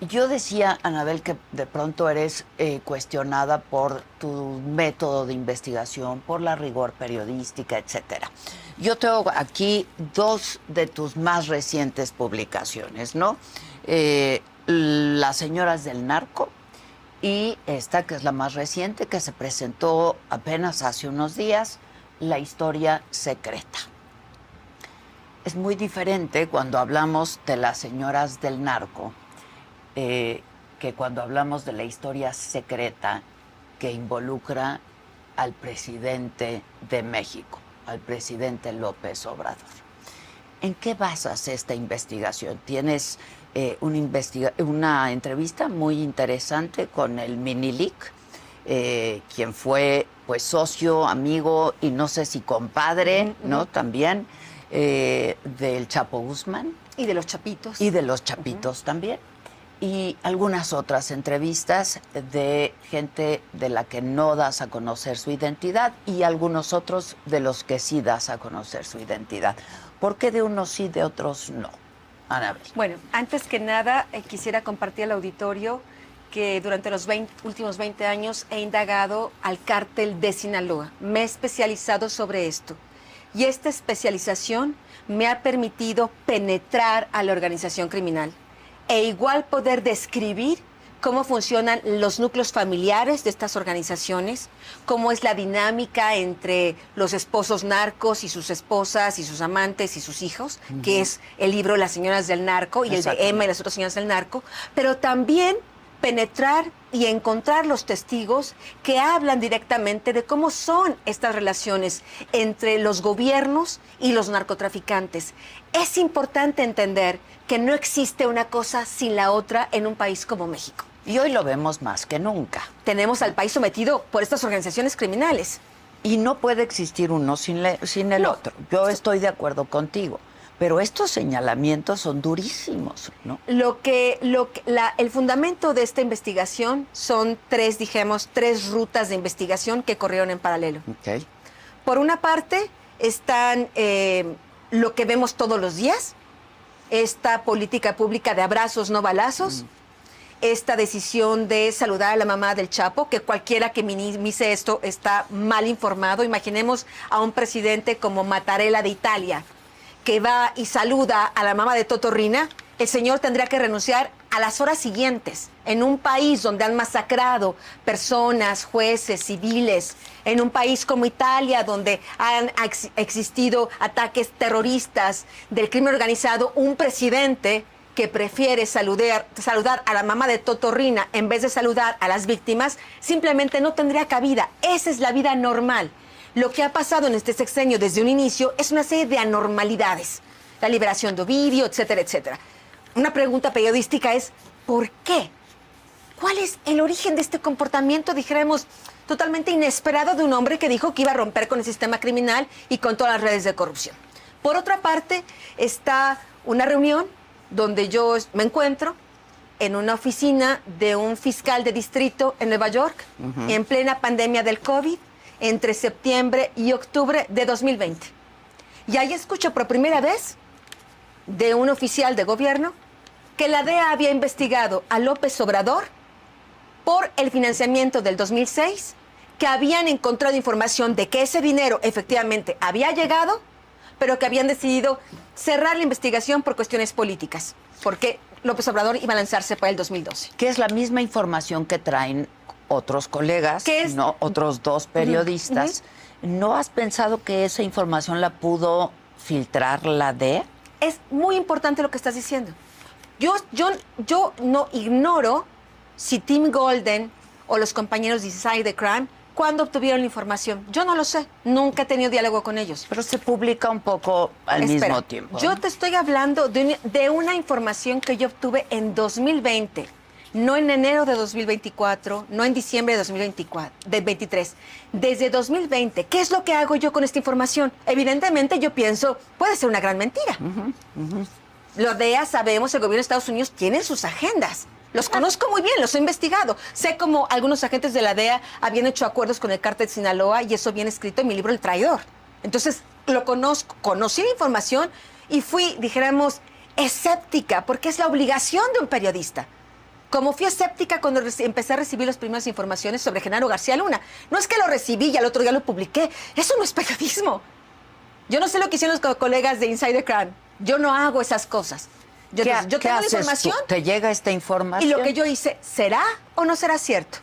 Yo decía, Anabel, que de pronto eres cuestionada por tu método de investigación, por la rigor periodística, etcétera. Yo tengo aquí dos de tus más recientes publicaciones, ¿no? Las señoras del narco y esta, que es la más reciente, que se presentó apenas hace unos días, La historia secreta. Es muy diferente cuando hablamos de las señoras del narco que cuando hablamos de la historia secreta que involucra al presidente de México, al presidente López Obrador. ¿En qué basas esta investigación? Tienes una entrevista muy interesante con el Minilic, quien fue pues socio, amigo y no sé si compadre, ¿no? También del Chapo Guzmán. Y de los Chapitos. Y de los Chapitos también. Y algunas otras entrevistas de gente de la que no das a conocer su identidad y algunos otros de los que sí das a conocer su identidad. ¿Por qué de unos sí, de otros no? Anabel. Bueno, antes que nada quisiera compartir al auditorio que durante los últimos 20 años he indagado al cártel de Sinaloa. Me he especializado sobre esto. Y esta especialización me ha permitido penetrar a la organización criminal e igual poder describir cómo funcionan los núcleos familiares de estas organizaciones, cómo es la dinámica entre los esposos narcos y sus esposas y sus amantes y sus hijos, que es el libro Las señoras del narco y el de Emma y las otras señoras del narco, pero también penetrar y encontrar los testigos que hablan directamente de cómo son estas relaciones entre los gobiernos y los narcotraficantes. Es importante entender que no existe una cosa sin la otra en un país como México. Y hoy lo vemos más que nunca. Tenemos al país sometido por estas organizaciones criminales. Y no puede existir uno sin el otro. Yo estoy de acuerdo contigo. Pero estos señalamientos son durísimos, ¿no? El fundamento de esta investigación son tres rutas de investigación que corrieron en paralelo. Okay. Por una parte están lo que vemos todos los días, esta política pública de abrazos, no balazos, esta decisión de saludar a la mamá del Chapo, que cualquiera que minimice esto está mal informado. Imaginemos a un presidente como Mattarella de Italia, que va y saluda a la mamá de Toto Riina. El señor tendría que renunciar a las horas siguientes, en un país donde han masacrado personas, jueces, civiles, en un país como Italia, donde han existido ataques terroristas del crimen organizado. Un presidente que prefiere saludar a la mamá de Toto Riina en vez de saludar a las víctimas, simplemente no tendría cabida. Esa es la vida normal. Lo que ha pasado en este sexenio desde un inicio es una serie de anormalidades. La liberación de Ovidio, etcétera, etcétera. Una pregunta periodística es, ¿por qué? ¿Cuál es el origen de este comportamiento, dijéramos, totalmente inesperado de un hombre que dijo que iba a romper con el sistema criminal y con todas las redes de corrupción? Por otra parte, está una reunión donde yo me encuentro en una oficina de un fiscal de distrito en Nueva York, en plena pandemia del COVID, entre septiembre y octubre de 2020. Y ahí escucho por primera vez de un oficial de gobierno que la DEA había investigado a López Obrador por el financiamiento del 2006, que habían encontrado información de que ese dinero efectivamente había llegado, pero que habían decidido cerrar la investigación por cuestiones políticas, porque López Obrador iba a lanzarse para el 2012. Que es la misma información que traen otros colegas, ¿no? Otros dos periodistas. ¿No has pensado que esa información la pudo filtrar la DEA? Es muy importante lo que estás diciendo. Yo no ignoro si Tim Golden o los compañeros de Inside the Crime cuándo obtuvieron la información. Yo no lo sé. Nunca he tenido diálogo con ellos. Pero se publica un poco al mismo tiempo. Yo te estoy hablando de una información que yo obtuve en 2020. No en enero de 2024, no en diciembre de 2023, desde 2020. ¿Qué es lo que hago yo con esta información? Evidentemente yo pienso, puede ser una gran mentira. Los DEA, sabemos, el gobierno de Estados Unidos tiene sus agendas. Los conozco muy bien, los he investigado. Sé cómo algunos agentes de la DEA habían hecho acuerdos con el cártel de Sinaloa y eso viene escrito en mi libro El Traidor. Entonces, lo conozco, conocí la información y fui, dijéramos, escéptica, porque es la obligación de un periodista. Como fui escéptica cuando empecé a recibir las primeras informaciones sobre Genaro García Luna. No es que lo recibí y al otro día lo publiqué. Eso no es periodismo. Yo no sé lo que hicieron los colegas de Insider Crime. Yo no hago esas cosas. Yo tengo la información. ¿Te llega esta información? Y lo que yo hice, ¿será o no será cierto?